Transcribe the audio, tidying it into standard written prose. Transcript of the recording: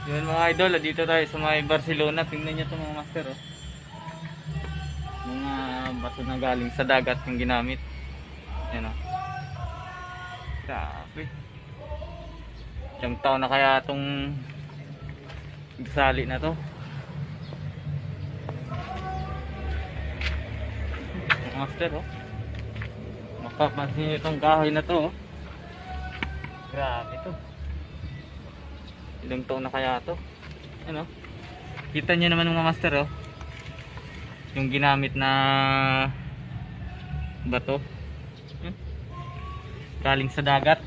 Yun mga idol, dito tayo sa may Barcelona. Tingnan nyo ito mga master, oh. Mga bato na galing sa dagat yung ginamit. Yan, oh. Grabe. Ilang taon na kaya itong sali na to. Mga master, oh. Mapapansin nyo itong kahoy na to, oh. Grabe to. Ilang taon na kaya to. Ano? Kita nyo naman mga master, oh. Yung ginamit na bato. Galing sa dagat.